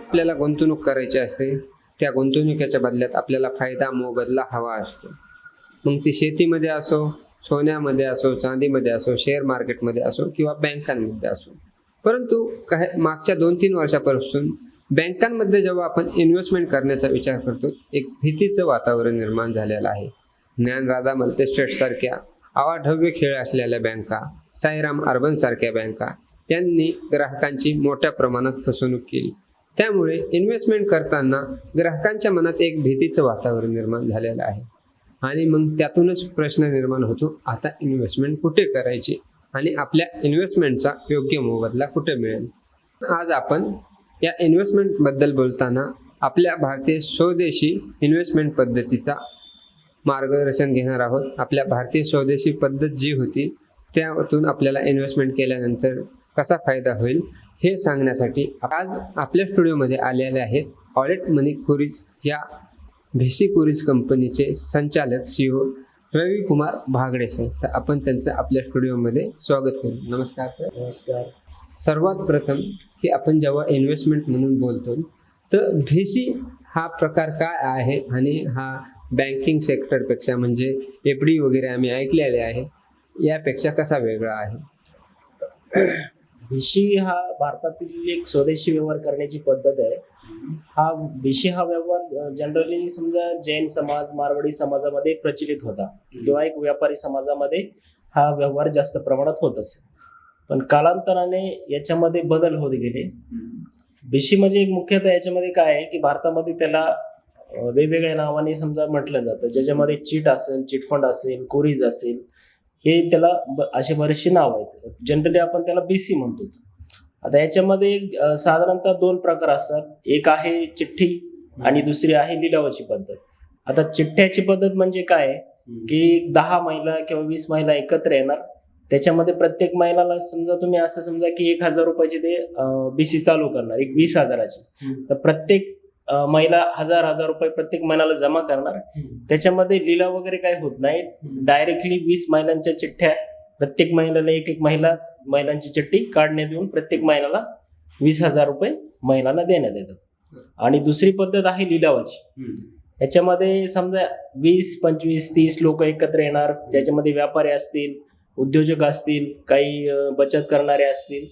आपल्याला गुंतवणूक करायची असते, त्या गुंतवणुकीच्या बदल्यात आपल्याला फायदा मोबदला हवा असतो. मग ती शेतीमध्ये असो, सोन्यामध्ये असो, चांदीमध्ये असो, शेअर मार्केटमध्ये असो किंवा बँकांमध्ये असो. परंतु मागच्या 2-3 वर्षापासून बँकांमध्ये जेव्हा आपण इन्व्हेस्टमेंट करण्याचा विचार करतो, एक भीतीचं वातावरण निर्माण झालेलं आहे. ज्ञानराधा मल्टीस्टेट सारख्या अवाढव्य खेळ असलेल्या बँका, साईराम अर्बन सारख्या बँका यांनी ग्राहकांची मोठ्या प्रमाणात फसवणूक केली. त्यामुळे इन्व्हेस्टमेंट करताना ग्राहकांच्या मनात एक भीतीचं वातावरण निर्माण झालेलं आहे. आणि मग त्यातूनच प्रश्न निर्माण होतो, आता इन्व्हेस्टमेंट कुठे करायची आणि आपल्या इन्व्हेस्टमेंटचा योग्य मोबदला कुठे मिळेल. आज आपण या इन्व्हेस्टमेंटबद्दल बोलताना आपल्या भारतीय स्वदेशी इन्व्हेस्टमेंट पद्धतीचा मार्गदर्शन घेणार आहोत. आपल्या भारतीय स्वदेशी पद्धत जी होती त्यातून आपल्याला इन्व्हेस्टमेंट केल्यानंतर कसा फायदा होईल हे सांगण्यासाठी आज आपल्या स्टुडिओमध्ये आलेले आहेत ऑलेट मनी कुरीज या VC कुरीज कंपनीचे संचालक CEO रविकुमार भागडे सर. तर आपण त्यांचं आपल्या स्टुडिओमध्ये स्वागत करू. नमस्कार सर. नमस्कार. सर्वात प्रथम की आपण जेव्हा इन्व्हेस्टमेंट म्हणून बोलतो तर VC हा प्रकार काय आहे आणि हा बँकिंग सेक्टरपेक्षा म्हणजे FD वगैरे आम्ही ऐकलेले आहे यापेक्षा कसा वेगळा आहे? VC हा भारतातील एक स्वदेशी व्यवहार करण्याची पद्धत आहे. हा VC हा व्यवहार जनरली समजा जैन समाज, मारवाडी समाजामध्ये प्रचलित होता किंवा एक व्यापारी समाजामध्ये हा व्यवहार जास्त प्रमाणात होत असे. पण कालांतराने याच्यामध्ये बदल होत गेले. VC म्हणजे एक मुख्यतः याच्यामध्ये काय आहे की भारतामध्ये त्याला वेगवेगळ्या नावाने समजा म्हटलं जातं, ज्याच्यामध्ये चिट असेल, चिटफंड असेल, कुरीज असेल, हे त्याला असे बरेचसे नाव आहेत. जनरली आपण त्याला BC म्हणतो. आता याच्यामध्ये साधारणतः 2 प्रकार असतात. एक आहे चिठ्ठी आणि दुसरी आहे लिलावाची पद्धत. आता चिठ्ठ्याची पद्धत म्हणजे काय की 10 महिला किंवा 20 महिला एकत्र येणार, त्याच्यामध्ये प्रत्येक महिलाला समजा तुम्ही असं समजा की 1000 रुपयाची ते BC चालू करणार, एक 20,000ची. तर प्रत्येक महिला 1000 रुपये प्रत्येक महिन्याला जमा करणार. त्याच्यामध्ये लिलाव वगैरे काही होत नाही. डायरेक्टली 20 महिलांच्या चिठ्ठ्या प्रत्येक महिन्याला एक महिलांची चिठ्ठी काढण्यात येऊन प्रत्येक महिन्याला 20,000 रुपये महिलांना देण्यात येतात. आणि दुसरी पद्धत आहे लिलावाची. याच्यामध्ये समजा 20, 25, 30 लोक एकत्र येणार, ज्याच्यामध्ये व्यापारी असतील, उद्योजक असतील, काही बचत करणारे असतील,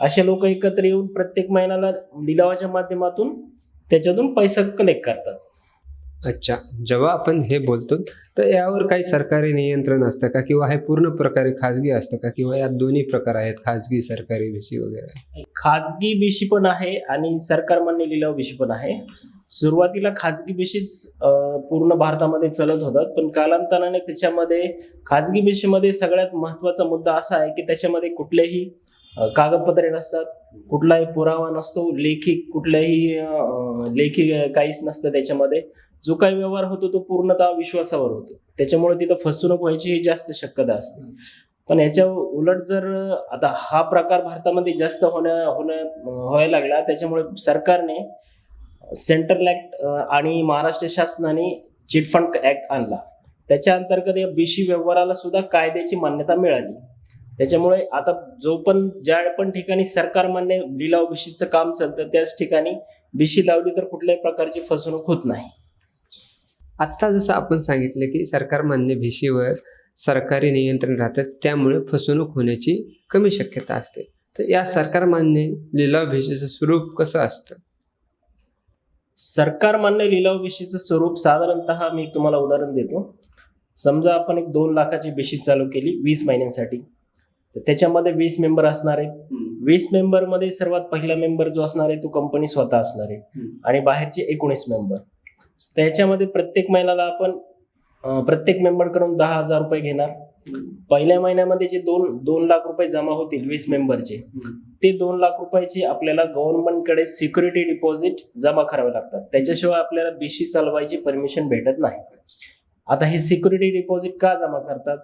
असे लोक एकत्र येऊन प्रत्येक महिन्याला लिलावाच्या माध्यमातून त्याच्यातून पैसा कलेक्ट करतात. अच्छा, जेव्हा आपण हे बोलतो तर यावर काही सरकारी नियंत्रण असतं का किंवा हे पूर्ण प्रकारे खाजगी असतं का किंवा यात दोन्ही प्रकार आहेत, खाजगी सरकारी VC वगैरे? खाजगी BC पण आहे आणि सरकारमान्य लिलाव BC पण आहे. सुरुवातीला खाजगी BCच पूर्ण भारतामध्ये चलत होतात, पण कालांतराने त्याच्यामध्ये खाजगी BC मध्ये सगळ्यात महत्वाचा मुद्दा असा आहे की त्याच्यामध्ये कुठलेही कागदपत्रे नसतात, कुठलाही पुरावा नसतो, लेखी काहीच नसतं. त्याच्यामध्ये जो काही व्यवहार होतो तो पूर्णतः विश्वासावर होतो. त्याच्यामुळे तिथं फसवणूक व्हायची जास्त शक्यता असते. पण याच्या उलट जर आता हा प्रकार भारतामध्ये जास्त व्हायला लागला, त्याच्यामुळे सरकारने सेंट्रल ऍक्ट आणि महाराष्ट्र शासनाने चिटफंड ऍक्ट आणला. त्याच्या अंतर्गत या BC व्यवहाराला सुद्धा कायद्याची मान्यता मिळाली. त्याच्यामुळे आता ज्या पण ठिकाणी सरकारमान्य लिलाव BCचं काम चालतं त्याच ठिकाणी BC लावली तर कुठल्याही प्रकारची फसवणूक होत नाही. आत्ता जसं आपण सांगितलं की सरकारमान्य VCवर सरकारी नियंत्रण राहतं, त्यामुळे फसवणूक होण्याची कमी शक्यता असते. तर या सरकारमान्य लिलाव VCचं स्वरूप कसं असतं? सरकारमान्य लिलाव BCचं स्वरूप साधारणतः मी तुम्हाला उदाहरण देतो. समजा आपण एक 2 लाखाची BC चालू केली 20 महिन्यांसाठी. तर त्याच्यामध्ये 20 मेंबर असणार आहे. 20 मेंबरमध्ये सर्वात पहिला मेंबर जो असणार आहे तो कंपनी स्वतः असणार आहे आणि बाहेरचे 19 मेंबर. त्याच्यामध्ये प्रत्येक महिन्याला आपण प्रत्येक मेंबरकडून 10,000 रुपये घेणार. पहिल्या महिन्यामध्ये जे 2 लाख रुपये जमा होतील 20 मेंबरचे, ते 2 लाख रुपयाची आपल्याला गव्हर्नमेंटकडे सिक्युरिटी डिपॉझिट जमा करावे लागतात. त्याच्याशिवाय आपल्याला BC चालवायची परमिशन भेटत नाही. आता हे सिक्युरिटी डिपॉझिट का जमा करतात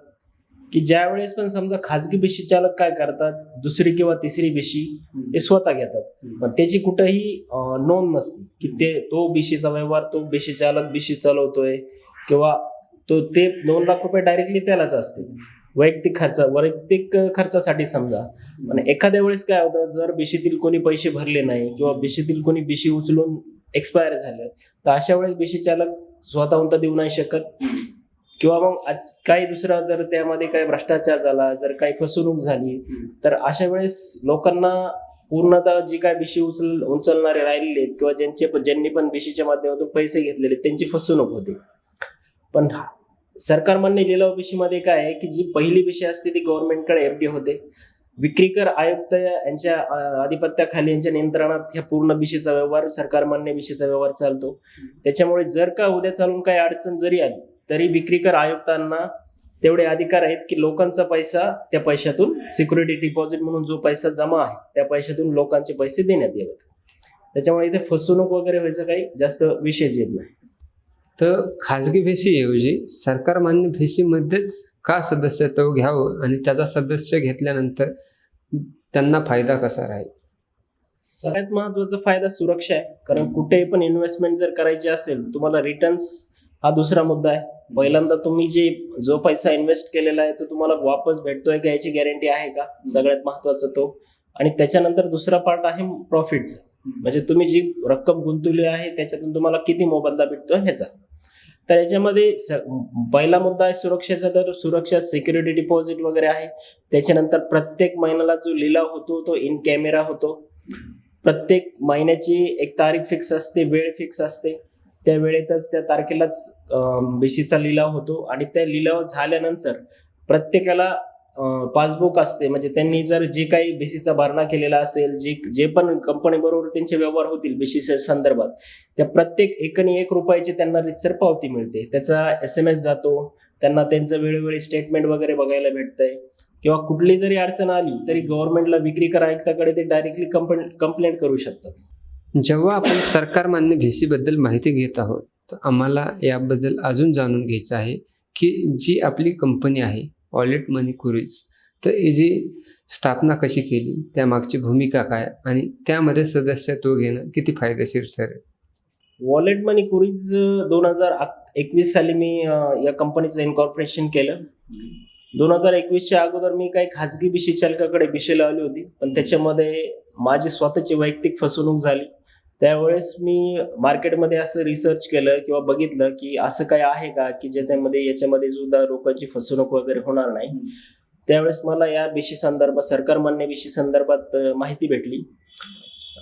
की ज्या वेळेस पण समजा खाजगी BC चालक काय करतात, दुसरी किंवा तिसरी BC हे स्वतः घेतात, पण त्याची कुठेही नोंद नसते की तो BCचा व्यवहार तो BC चालक BC चालवतोय किंवा ते 2 लाख रुपये डायरेक्टली त्यालाच असते. वैयक्तिक खर्चासाठी समजा. पण एखाद्या वेळेस काय होतं, जर बीशीतील कोणी पैसे भरले नाही किंवा बीशीतील कोणी बीशी उचलून एक्सपायर झालं, तर अशा वेळेस बीशी चालक स्वतःहून तर देऊ नाही शकत. किंवा मग काही दुसरा जर त्यामध्ये काही भ्रष्टाचार झाला, जर काही फसवणूक झाली, तर अशा वेळेस लोकांना पूर्णतः जी काय बीशी उचलणारे राहिलेले आहेत किंवा ज्यांनी पण बीशीच्या माध्यमातून पैसे घेतलेले त्यांची फसवणूक होते. पण सरकार मान्य लिलाव बीशीमध्ये काय आहे की जी पहिली बीशी असते ती गव्हर्नमेंटकडे एफडी होते. विक्रीकर आयुक्त यांच्या आधिपत्याखाली, यांच्या नियंत्रणात ह्या पूर्ण बीशीचा व्यवहार, सरकार मान्य बीशीचा व्यवहार चालतो. त्याच्यामुळे जर का उद्या चालून काही अडचण जरी आली तरी विक्रीकर आयुक्तांना तेवढे अधिकार आहेत की लोकांचा पैसा, त्या पैशातून सिक्युरिटी डिपॉझिट म्हणून जो पैसा जमा आहे त्या पैशातून लोकांचे पैसे देण्यात यावेत. त्याच्यामुळे इथे फसवणूक वगैरे व्हायचं काही जास्त विषयच येत नाही. तर खाजगी भेशीऐवजी सरकार मान्य भेशीमध्येच का सदस्यत्व घ्यावं आणि त्याचा सदस्य घेतल्यानंतर त्यांना फायदा कसा राहील? सगळ्यात महत्वाचा फायदा सुरक्षा आहे. कारण कुठेही पण इन्व्हेस्टमेंट जर करायची असेल तुम्हाला रिटर्न्स हा दुसरा मुद्दा आहे. पहिल्यांदा तुम्ही जो पैसा इन्व्हेस्ट केलेला आहे तो तुम्हाला वापस भेटतोय का याची गॅरंटी आहे का, सगळ्यात महत्वाचं तो. आणि त्याच्यानंतर दुसरा पार्ट आहे प्रॉफिटचा, म्हणजे तुम्ही जी रक्कम गुंतवली आहे त्याच्यातून तुम्हाला किती मोबदला भेटतोय ह्याचा. तर याच्यामध्ये पहिला मुद्दा आहे सुरक्षेचा. तर सुरक्षा, सिक्युरिटी डिपॉझिट वगैरे आहे. त्याच्यानंतर प्रत्येक महिन्याला जो लिलाव होतो तो इन कॅमेरा होतो. प्रत्येक महिन्याची एक तारीख फिक्स असते, वेळ फिक्स असते, त्या वेळेतच त्या तारखेलाच बीशीचा लिलाव होतो. आणि त्या लिलाव झाल्यानंतर प्रत्येकाला पासबुक असते, म्हणजे त्यांनी जर जे काही बीसीचा भरणा केलेला असेल, जे पण कंपनी बरोबर त्यांचे व्यवहार होतील बीसीच्या संदर्भात, त्या प्रत्येक एकनी ₹1 त्यांना रितसर पावती मिळते. त्याचा SMS जातो त्यांना, त्यांचं वेळोवेळी स्टेटमेंट वगैरे बघायला भेटतंय. किंवा कुठली जरी अडचण आली तरी गव्हर्नमेंटला विक्रीकर आयुक्ताकडे ते डायरेक्टली कंप्लेंट करू शकतात. जेव्हा आपण सरकार मान्य भेशीबद्दल माहिती घेत आहोत तर आम्हाला याबद्दल अजून जाणून घ्यायचं आहे की जी आपली कंपनी आहे वॉलेट मनी कुरीज, तर याची स्थापना कशी केली, त्यामागची भूमिका काय आणि त्यामध्ये सदस्यत्व घेणं किती फायदेशीर ठरेल? वॉलेट मनी कुरीज 2021 साली मी या कंपनीचं इन्कॉर्पोरेशन केलं. 2021च्या अगोदर मी काही खाजगी बीशी चालकाकडे बीशी लावली होती, पण त्याच्यामध्ये माझी स्वतःची वैयक्तिक फसवणूक झाली. त्यावेळेस मी मार्केटमध्ये असं रिसर्च केलं किंवा बघितलं की असं काय आहे का की याच्यामध्ये सुद्धा लोकांची फसवणूक वगैरे होणार नाही. त्यावेळेस मला या बीशी संदर्भात, सरकार मान्य बीशी संदर्भात माहिती भेटली.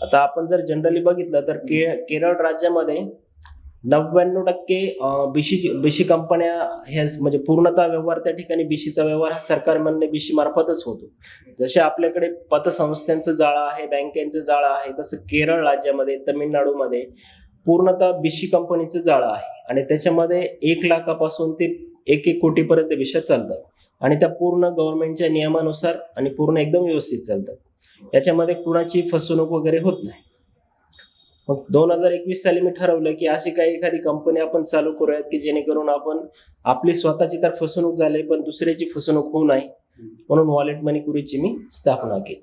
आता आपण जर जनरली बघितलं तर केरळ राज्यामध्ये 99% बीशी कंपन्या ह्या, म्हणजे पूर्णतः व्यवहार त्या ठिकाणी बीशीचा व्यवहार हा सरकार मान्य बीशी मार्फतच होतो. जसे आपल्याकडे पतसंस्थांचं जाळं आहे, बँकेचं जाळं आहे, तसं केरळ राज्यामध्ये, तमिळनाडूमध्ये पूर्णतः बीशी कंपनीचं जाळं आहे. आणि त्याच्यामध्ये 1 लाखापासून ते 1 कोटीपर्यंत बीशा चालतात. आणि त्या पूर्ण गव्हर्नमेंटच्या नियमानुसार आणि पूर्ण एकदम व्यवस्थित चालतात. याच्यामध्ये कुणाची फसवणूक वगैरे होत नाही. मग 2021 साली मी ठरवलं की अशी काही एखादी कंपनी आपण चालू करूयात की जेणेकरून आपण आपली स्वतःची तर फसवणूक झाली पण दुसऱ्याची फसवणूक होऊ नये, म्हणून वॉलेट मनी कुरीजची मी स्थापना केली.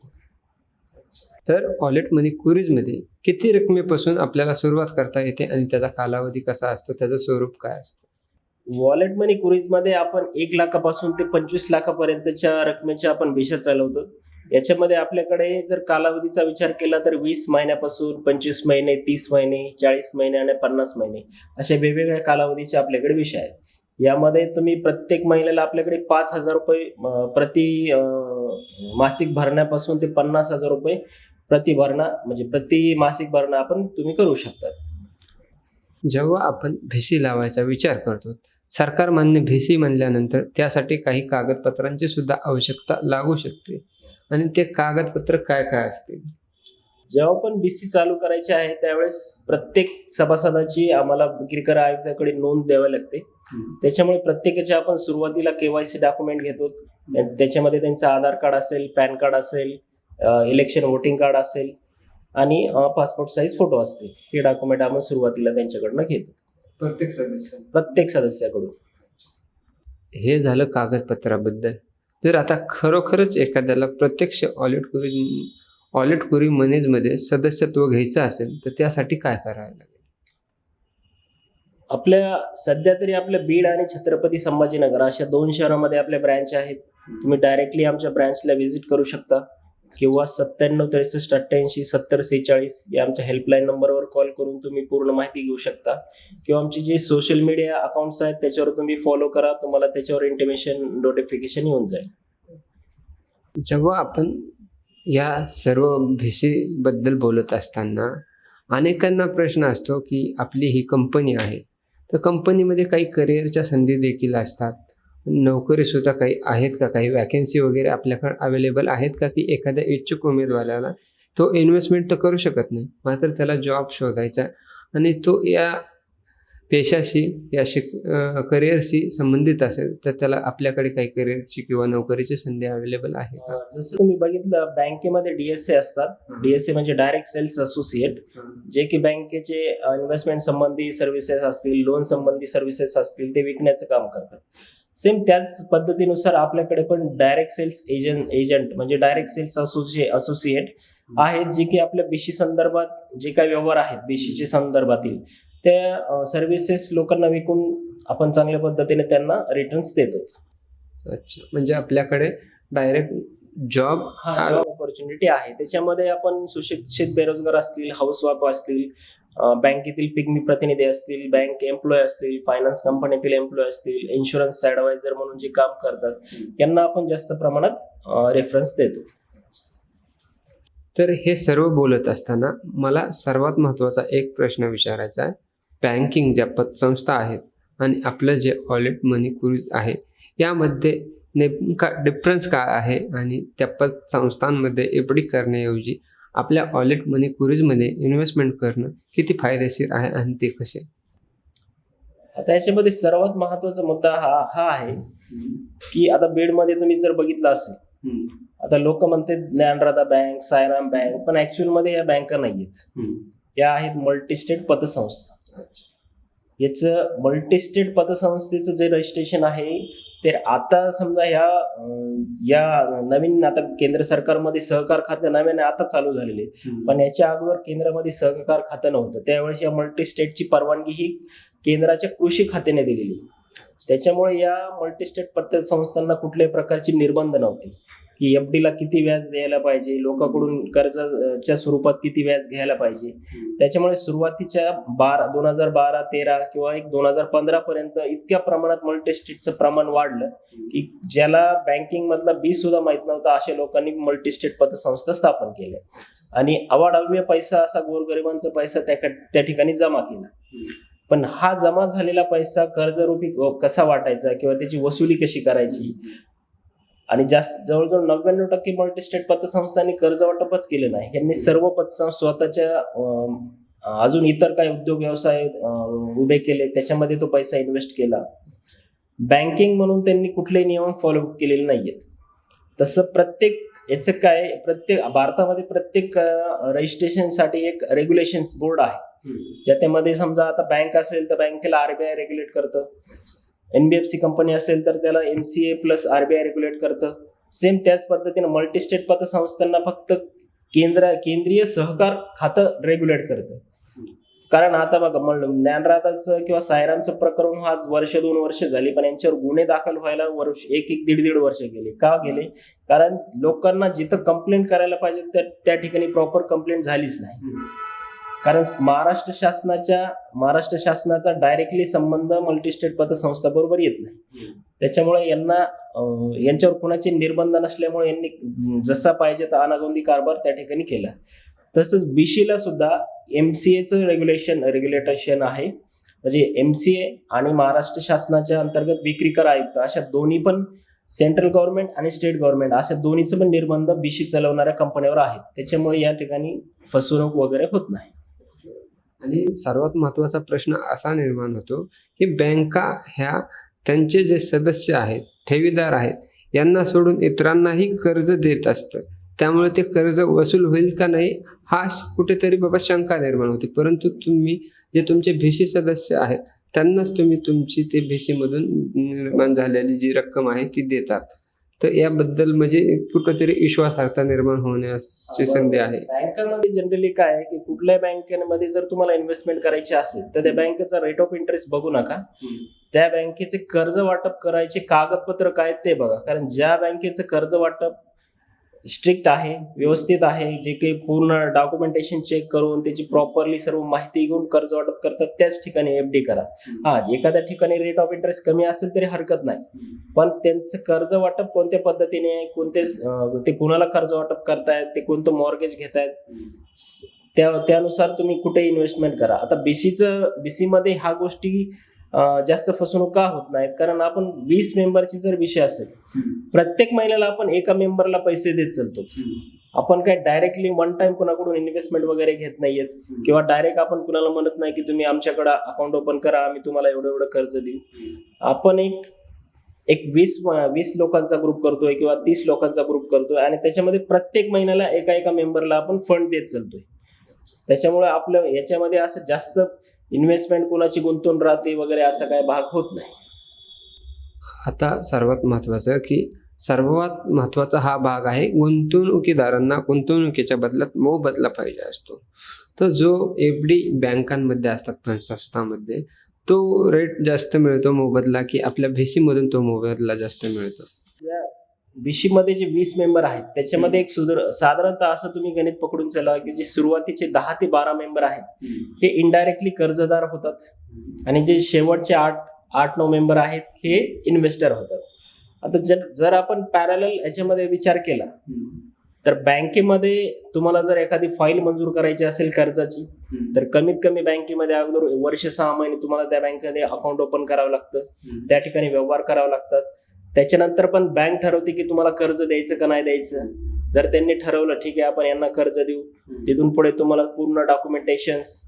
तर वॉलेट मनी कुरीजमध्ये किती रकमेपासून आपल्याला सुरुवात करता येते आणि त्याचा कालावधी कसा असतो, त्याचं स्वरूप काय असतं? वॉलेट मनी कुरीजमध्ये आपण 1 लाखापासून ते 25 लाखापर्यंतच्या रकमेच्या आपण बीशा चालवतो. याच्यामध्ये आपल्याकडे जर कालावधीचा विचार केला तर 20 महिन्यापासून 25 महिने, 30 महिने, 40 महिने आणि 50 महिने अशा वेगवेगळ्या कालावधीचे आपल्याकडे विषय आहेत. यामध्ये तुम्ही प्रत्येक महिन्याला आपल्याकडे ₹5,000 प्रति मासिक भरण्यापासून ते ₹50,000 प्रति भरणा, म्हणजे प्रति मासिक भरणा तुम्ही करू शकता. जेव्हा आपण भेशी लावायचा विचार करतो, सरकार मान्य भेशी म्हणल्यानंतर त्यासाठी काही कागदपत्रांची सुद्धा आवश्यकता लागू शकते आणि ते कागदपत्र काय काय असतील? जेव्हा पण बीसी चालू करायची आहे त्यावेळेस प्रत्येक सभासदाची आम्हाला विक्रीकर आयुक्ताकडे नोंद द्यावी लागते. त्याच्यामुळे प्रत्येकाचे आपण सुरुवातीला KYC डॉक्युमेंट घेतो. त्याच्यामध्ये त्यांचं आधार कार्ड असेल, पॅन कार्ड असेल, इलेक्शन वोटिंग कार्ड असेल आणि पासपोर्ट साईज फोटो असतील. हे डॉक्युमेंट आपण सुरुवातीला त्यांच्याकडनं घेतो, प्रत्येक सदस्याकडून. हे झालं कागदपत्राबद्दल. जर आता खरोखरच एखाद्याला प्रत्यक्ष वॉलेट कुरी मनीजमध्ये सदस्यत्व घ्यायचं असेल तर त्यासाठी काय करावं लागेल? सध्या तरी आपल्या बीड आणि छत्रपती संभाजीनगर अशा 2 शहरामध्ये आपल्या ब्रँच आहेत. तुम्ही डायरेक्टली आमच्या ब्रँचला व्हिजिट करू शकता किंवा 9763887046 या आमच्या हेल्पलाईन नंबरवर कॉल करून तुम्ही पूर्ण माहिती घेऊ शकता किंवा आमचे जे सोशल मीडिया अकाउंट्स आहेत त्याच्यावर तुम्ही फॉलो करा, तुम्हाला त्याच्यावर इंटिमेशन नोटिफिकेशन येऊन जाईल. जेव्हा आपण या सर्व बद्दल बोलत असताना अनेकांना प्रश्न असतो की आपली ही कंपनी आहे, तर कंपनीमध्ये काही करिअरच्या संधी देखील असतात, नोकरीसुद्धा काही आहेत का, काही वॅकन्सी वगैरे आपल्याकडे अवेलेबल आहेत का, की एखाद्या इच्छुक उमेदवाराला तो इन्व्हेस्टमेंट तर करू शकत नाही, मात्र त्याला जॉब शोधायचा आणि तो या पेशाशी या करिअरशी संबंधित असेल तर त्याला आपल्याकडे काही करिअरची किंवा नोकरीची संधी अवेलेबल आहे का? जसं तुम्ही बघितलं बँकेमध्ये DSA असतात. DSA म्हणजे डायरेक्ट सेल्स असोसिएट, जे की बँकेचे इन्व्हेस्टमेंट संबंधी सर्व्हिसेस असतील, लोन संबंधी सर्व्हिसेस असतील ते विकण्याचं काम करतात. सेम त्याच पद्धतीनुसार आपल्याकडे पण डायरेक्ट सेल्स एजंट म्हणजे डायरेक्ट सेल्स असोसिएट आहेत, जे की आपल्या BC संदर्भात जे काही व्यवहार आहेत BCचे संदर्भातील त्या सर्व्हिसेस लोकांना विकून आपण चांगल्या पद्धतीने त्यांना रिटर्न्स देतो. अच्छा, म्हणजे आपल्याकडे डायरेक्ट जॉब जॉब ऑपॉर्च्युनिटी आहे. त्याच्यामध्ये आपण सुशिक्षित बेरोजगार असतील, हाऊसवाईफ असतील, बँकेतील पिगमी प्रतिनिधी असतील, बँक एम्प्लॉय असतील, फायनान्स कंपनीतील एम्प्लॉय असतील, इन्शुरन्स ॲडवायझर म्हणून जे काम करतात यांना आपण जास्त प्रमाणात रेफरन्स देतो. तर हे सर्व बोलत असताना मला सर्वात महत्त्वाचा एक प्रश्न विचारायचा आहे. बँकिंग ज्या पतसंस्था आहेत आणि आपलं जे ऑलेट मनी क्रुज आहे यामध्ये नेमका डिफरन्स काय आहे आणि त्या पतसंस्थांमध्ये FD करण्याऐवजी आपल्या ऑलेट मनी क्रुजमध्ये इन्व्हेस्टमेंट करणं किती फायदेशीर आहे आणि ते कसे? आता याच्यामध्ये सर्वात महत्त्वाचा मुद्दा हा आहे की आता बीडमध्ये तुम्ही जर बघितलं असेल, आता लोक म्हणते ज्ञानराधा बँक, सायराम बँक, पण ऍक्च्युअल मध्ये या बँका नाहीयेत. या आहेत मल्टीस्टेट पतसंस्था. याचं मल्टीस्टेट पतसंस्थेचं जे रजिस्ट्रेशन आहे ते आता समजा या नवीन आता केंद्र सरकारमध्ये सहकार खातं नव्याने आता चालू झालेले, पण याच्या अगोदर केंद्रामध्ये सहकार खातं नव्हतं. त्यावेळेस या मल्टीस्टेटची परवानगी ही केंद्राच्या कृषी खात्याने दिलेली. त्याच्यामुळे या मल्टीस्टेट पतसंस्थांना कुठल्याही प्रकारची निर्बंध नव्हते की FD ला किती व्याज द्यायला पाहिजे, लोकांकडून कर्जाच्या स्वरूपात किती व्याज घ्यायला पाहिजे. त्याच्यामुळे सुरुवातीच्या 2012-13 किंवा 2015 पर्यंत इतक्या प्रमाणात मल्टीस्टेटचं प्रमाण वाढलं की ज्याला बँकिंग मधला बी सुद्धा माहित नव्हता अशा लोकांनी मल्टीस्टेट पतसंस्था स्थापन केल्या आणि अवाढव्य पैसा असा गोरगरिबांचा पैसा त्या ठिकाणी जमा केला. पण हा जमा झालेला पैसा कर्जरूपी कसा वाटायचा किंवा त्याची वसुली कशी करायची, आणि जवळजवळ 99% मल्टीस्टेट पतसंस्थांनी कर्ज वाटपच केलं नाही. यांनी सर्व पतसंस्था स्वतःच्या अजून इतर काही उद्योग व्यवसाय उभे केले, त्याच्यामध्ये तो पैसा इन्व्हेस्ट केला. बँकिंग म्हणून त्यांनी कुठलेही नियम फॉलो केलेले नाहीयेत. तसं प्रत्येक भारतामध्ये प्रत्येक रजिस्ट्रेशनसाठी एक रेग्युलेशन्स बोर्ड आहे, ज्याच्यामध्ये समजा आता बँक असेल तर बँकेला RBI रेग्युलेट करतं, NBFC कंपनी असेल तर त्याला MCA प्लस RBI रेग्युलेट करतं. सेम त्याच पद्धतीने मल्टीस्टेट पतसंस्थांना फक्त केंद्रीय सहकार खातं रेग्युलेट करतं. कारण आता बघा ज्ञानराधाचं किंवा सायरामचं प्रकरण आज 1-2 वर्ष झाली, पण यांच्यावर गुन्हे दाखल व्हायला दीड वर्ष गेले. का गेले? कारण लोकांना जिथं कंप्लेंट करायला पाहिजे त्या ठिकाणी प्रॉपर कंप्लेंट झालीच नाही. कारण महाराष्ट्र शासनाचा डायरेक्टली संबंध मल्टीस्टेट पतसंस्था बरोबर येत नाही. त्याच्यामुळे यांच्यावर कुणाचे निर्बंध नसल्यामुळे यांनी जसा पाहिजे तर अनागोंदी कारभार त्या ठिकाणी केला. तसंच BCला सुद्धा MCAचं रेग्युलेशन आहे. म्हणजे MCA आणि महाराष्ट्र शासनाच्या अंतर्गत विक्री कर आयुक्त अशा दोन्ही पण सेंट्रल गव्हर्नमेंट आणि स्टेट गव्हर्नमेंट अशा दोन्हीचं पण निर्बंध BC चालवणाऱ्या कंपन्यांवर आहेत. त्याच्यामुळे या ठिकाणी फसवणूक वगैरे होत नाही. आणि सर्वात महत्त्वाचा प्रश्न असा निर्माण होतो की बँका ह्या त्यांचे जे सदस्य आहेत, ठेवीदार आहेत, यांना सोडून इतरांनाही कर्ज देत असतं. त्यामुळे ते कर्ज वसूल होईल का नाही हा कुठेतरी बाबा शंका निर्माण होते. परंतु तुम्ही जे तुमचे BC सदस्य आहेत त्यांनाच तुम्ही तुमची ते BC मधून निर्माण झालेली जी रक्कम आहे ती देतात. तर याबद्दल म्हणजे कुठंतरी विश्वासार्हता निर्माण होण्याची संधी आहे. बँकांमध्ये जनरली काय आहे की कुठल्याही बँकेमध्ये जर तुम्हाला इन्व्हेस्टमेंट करायची असेल तर त्या बँकेचा रेट ऑफ इंटरेस्ट बघू नका. त्या बँकेचे कर्ज वाटप करायचे कागदपत्र काय ते बघा. कारण ज्या बँकेचं कर्ज वाटप स्ट्रिक्ट आहे, व्यवस्थित आहे, जे काही पूर्ण डॉक्युमेंटेशन चेक करून त्याची प्रॉपरली सर्व माहिती घेऊन कर्ज वाटप करतात त्याच ठिकाणी एफडी करा. हा, एखाद्या ठिकाणी रेट ऑफ इंटरेस्ट कमी असेल तरी हरकत नाही, पण त्यांचं कर्ज वाटप कोणत्या पद्धतीने आहे, ते कुणाला कर्ज वाटप करतायत, ते कोणतं मॉर्गेज घेतायत, त्यानुसार तुम्ही कुठे इन्व्हेस्टमेंट करा. आता बीसी मध्ये ह्या गोष्टी जास्त फसवणूक का होत नाहीत, कारण आपण 20 मेंबरची जर विषय असेल, प्रत्येक महिन्याला आपण एका मेंबरला पैसे देत चालतो. आपण काय डायरेक्टली वन टाइम कुणाकडून इन्व्हेस्टमेंट वगैरे घेत नाहीयेत, किंवा डायरेक्ट आपण कुणाला म्हणत नाही की तुम्ही आमच्याकडे अकाउंट ओपन करा, आम्ही तुम्हाला एवढं कर्ज देऊ. आपण एक 20 लोकांचा ग्रुप करतोय किंवा 30 लोकांचा ग्रुप करतोय आणि त्याच्यामध्ये प्रत्येक महिन्याला एका मेंबरला आपण फंड देत चालतोय. त्याच्यामुळे आपलं याच्यामध्ये असं जास्त इन्व्हेस्टमेंट कोणाची गुंतवून राहते वगैरे असा काय भाग होत नाही. आता सर्वात महत्त्वाचा हा भाग आहे, गुंतवणुकीदारांना गुंतवणुकीच्या बदल्यात मोबदला पाहिजे असतो. तर जो एफडी बँकांमध्ये असतात, संस्थांमध्ये, तो रेट जास्त मिळतो मोबदला, की आपल्या VC मधून तो मोबदला जास्त मिळतो? बीसी मध्ये जे 20 मेंबर आहेत त्याच्यामध्ये एक साधारणतः असं तुम्ही गणित पकडून चला की जे सुरुवातीचे 10 ते 12 मेंबर आहेत हे इनडायरेक्टली कर्जदार होतात, आणि जे शेवटचे 8-9 मेंबर आहेत हे इन्व्हेस्टर होतात. आता जर आपण पॅरलल याच्यामध्ये विचार केला तर बँकेमध्ये तुम्हाला जर एखादी फाईल मंजूर करायची असेल कर्जाची, तर कमीत कमी बँकेमध्ये अगोदर वर्ष 6 महिने तुम्हाला त्या बँकेमध्ये अकाउंट ओपन करावं लागतं, त्या ठिकाणी व्यवहार करावे लागतात. त्याच्यानंतर पण बँक ठरवते की तुम्हाला कर्ज द्यायचं का नाही द्यायचं. जर त्यांनी ठरवलं ठीक आहे आपण यांना कर्ज देऊ, तिथून पुढे तुम्हाला पूर्ण डॉक्युमेंटेशन्स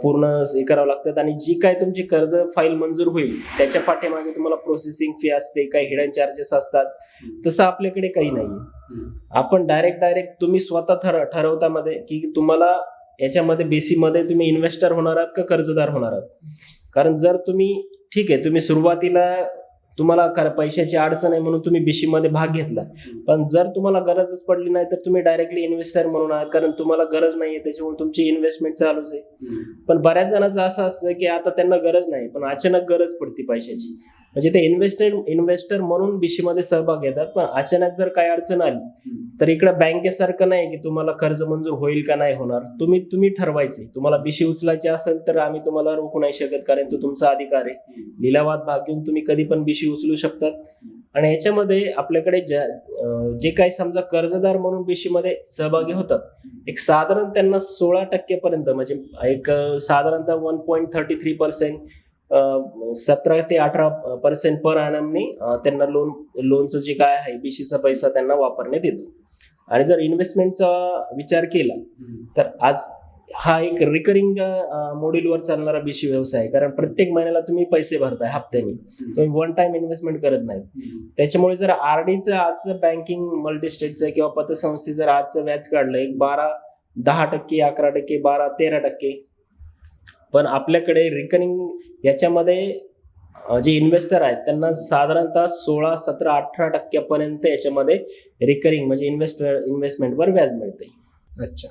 पूर्ण हे करावं लागतात, आणि जी काय तुमची कर्ज फाईल मंजूर होईल त्याच्या पाठीमागे तुम्हाला प्रोसेसिंग फी असते, काही हिडन चार्जेस असतात. तसं आपल्याकडे काही नाही. आपण डायरेक्ट तुम्ही स्वतः ठरवता मध्ये की तुम्हाला याच्यामध्ये बीसी मध्ये तुम्ही इन्व्हेस्टर होणार आहात का कर्जदार होणार आहात. कारण जर तुम्ही ठीक आहे तुम्ही सुरुवातीला तुम्हाला पैशाची अडचण आहे म्हणून तुम्ही बीसी मध्ये भाग घेतला, पण जर तुम्हाला गरजच पडली नाही तर तुम्ही डायरेक्टली इन्व्हेस्टर म्हणून आहात, कारण तुम्हाला गरज नाहीये त्याच्यामुळे तुमची इन्व्हेस्टमेंट चालूच आहे. पण बऱ्याच जणांचं असं असतं की आता त्यांना गरज नाही पण अचानक गरज पडते पैशाची, म्हणजे ते इन्व्हेस्टर म्हणून बीसी मध्ये सहभाग घेतात, पण अचानक जर काही अडचण आली तर इकडे बँकेसारखं नाही की तुम्हाला कर्ज मंजूर होईल का नाही होणार. तुम्ही ठरवायचे. तुम्हाला बीसी उचलायची असेल तर आम्ही तुम्हाला रोखू नाही शकत, कारण तो तुमचा अधिकार आहे. लिलावात भाग घेऊन तुम्ही कधी पण बीसी उचलू शकतात. आणि याच्यामध्ये आपल्याकडे जे काही समजा कर्जदार म्हणून बीसी मध्ये सहभागी होतात, एक साधारण त्यांना 16% पर्यंत, म्हणजे एक साधारणतः 1.33%, 17 ते 18% पर ॲनमनी त्यांना लोनचं जे काय आहे बीसीचा पैसा त्यांना वापरण्यात येतो. आणि जर इन्व्हेस्टमेंटचा विचार केला तर आज हा एक रिकरिंग मॉड्यूलवर चालणारा बीसी व्यवसाय आहे, कारण प्रत्येक महिन्याला तुम्ही पैसे भरताय हप्त्याने, तुम्ही वन टाइम इन्व्हेस्टमेंट करत नाही. त्याच्यामुळे जर आरडीचं आजचं बँकिंग मल्टीस्टेटचं किंवा पतसंस्थेचं जर आजचं व्याज काढलं एक 10%, 11%, 12-13%, पण आपल्याकडे रिकरिंग याच्यामध्ये जे इन्व्हेस्टर आहेत त्यांना साधारणतः 16, 17, 18% पर्यंत याच्यामध्ये रिकरिंग म्हणजे इन्व्हेस्टमेंटवर व्याज मिळते. अच्छा,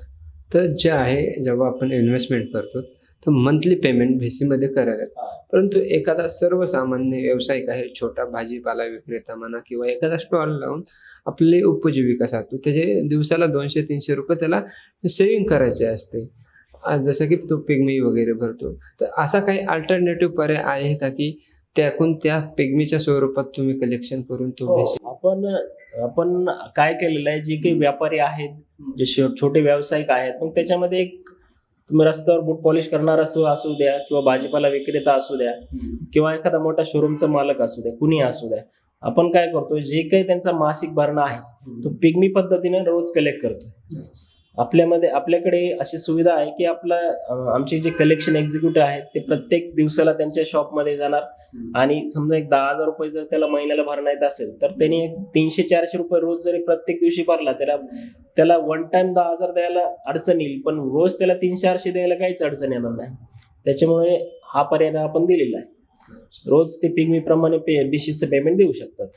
तर जे आहे जेव्हा आपण इन्व्हेस्टमेंट करतो तर मंथली पेमेंट VC मध्ये करायला, परंतु एखादा सर्वसामान्य व्यावसायिक आहे, छोटा भाजीपाला विक्रेता म्हणा किंवा एखादा स्टॉल लावून आपली उपजीविका साधतो, त्याचे दिवसाला 200-300 रुपये त्याला सेव्हिंग करायचे असते, जसं की तो पिग्मी वगैरे भरतो. तर असा काही अल्टरनेटिव्ह पर्याय आहे का की त्या पिग्मीच्या स्वरूपात तुम्ही कलेक्शन करून तो आपण काय केलेलं आहे, जे काही व्यापारी आहेत, जे छोटे व्यावसायिक आहेत, मग त्याच्यामध्ये एक तुम्ही रस्त्यावर बूट पॉलिश करणारा असू द्या किंवा भाजीपाला विक्रेता असू द्या किंवा एखादा मोठा शोरूमचा मालक असू द्या, कुणी असू द्या, आपण काय करतो जे काही त्यांचा मासिक भरणा आहे तो पिग्मी पद्धतीने रोज कलेक्ट करतो. आपल्याकडे अशी सुविधा आहे की आमचे जे कलेक्शन एक्झिक्युटिव्ह आहेत ते प्रत्येक दिवसाला त्यांच्या शॉपमध्ये जाणार, आणि समजा एक 10,000 रुपये जर त्याला महिन्याला भरणा येत असेल तर त्यांनी 300-400 रुपये रोज जरी प्रत्येक दिवशी भरला, त्याला वन टाइम 10,000 द्यायला अडचण येईल, पण रोज त्याला 300-400 द्यायला काहीच अडचण येणार नाही. त्याच्यामुळे हा पर्याय आपण दिलेला आहे. रोज ते पिग्मी प्रमाणे बीसीचं पेमेंट देऊ शकतात.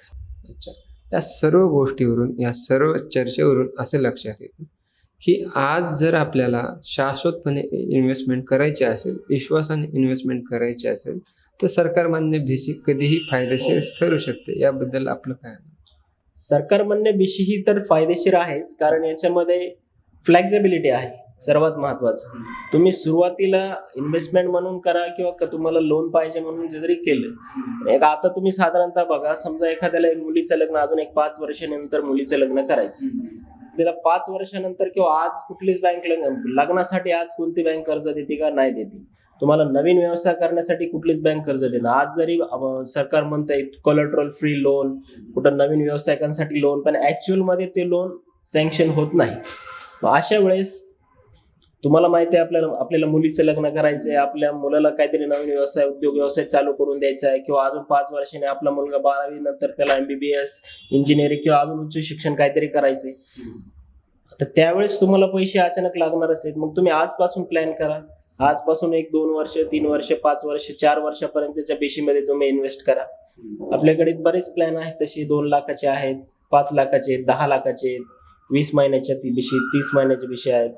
अच्छा, या सर्व गोष्टीवरून, या सर्व चर्चेवरून असं लक्षात येतं की आज जर आपल्याला शाश्वतपणे इन्व्हेस्टमेंट करायची असेल, विश्वासाने इन्व्हेस्टमेंट करायची असेल, तर सरकारमान्य भिशी कधीही फायदेशीर ठरू शकते. याबद्दल आपलं काय? सरकारमान्य बिशी ही तर फायदेशीर आहेच, कारण याच्यामध्ये फ्लेक्झिबिलिटी आहे सर्वात महत्वाचं. तुम्ही सुरुवातीला इन्व्हेस्टमेंट म्हणून करा किंवा तुम्हाला लोन पाहिजे म्हणून जरी केलं, एक आता तुम्ही साधारणतः बघा, समजा एखाद्याला एक मुलीचं लग्न अजून एक 5 वर्षानंतर मुलीचं लग्न करायचं, तिला 5 वर्षानंतर किंवा आज कुठलीच बँक लग्नासाठी आज कोणती बँक कर्ज देते का? नाही देते. तुम्हाला नवीन व्यवसाय करण्यासाठी कुठलीच बँक कर्ज देणार. आज जरी सरकार म्हणतंय कोलॅटरल फ्री लोन, कुठं नवीन व्यावसायिकांसाठी लोन, पण ऍक्च्युअल मध्ये ते लोन सँक्शन होत नाही. मग अशा वेळेस तुम्हाला माहिती आहे आपल्याला मुलीचं लग्न करायचंय, आपल्या मुलाला काहीतरी नवीन उद्योग व्यवसाय चालू करून द्यायचा आहे, किंवा अजून 5 वर्षांनी आपला मुलगा 12वी नंतर त्याला MBBS इंजिनिअरिंग किंवा अजून उच्च शिक्षण काहीतरी करायचंय, तर त्यावेळेस तुम्हाला पैसे अचानक लागणारच आहेत. मग तुम्ही आजपासून प्लॅन करा. आजपासून 1-2 वर्ष, 3 वर्ष, 5 वर्ष, 4 वर्षापर्यंतच्या बेशीमध्ये तुम्ही इन्व्हेस्ट करा. आपल्याकडे बरेच प्लॅन आहेत तसे. 2 लाखाचे आहेत, 5 लाखाचे आहेत, 10 लाखाचे आहेत, 20 महिन्याच्या बिशी, 30 महिन्याचे बिशी आहेत.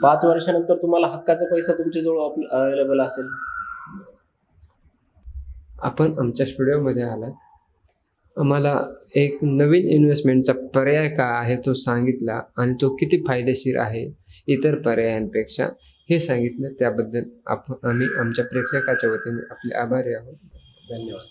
5 वर्षानंतर तुम्हाला हक्काचा पैसा तुमच्याजवळ अवेलेबल असेल. आपण आमच्या स्टुडिओमध्ये आलात, आम्हाला एक नवीन इन्व्हेस्टमेंटचा पर्याय काय आहे तो सांगितला, आणि तो किती फायदेशीर आहे इतर पर्यायांपेक्षा हे सांगितलं. त्याबद्दल आम्ही आमच्या प्रेक्षकाच्या वतीने आपले आभारी आहोत. धन्यवाद.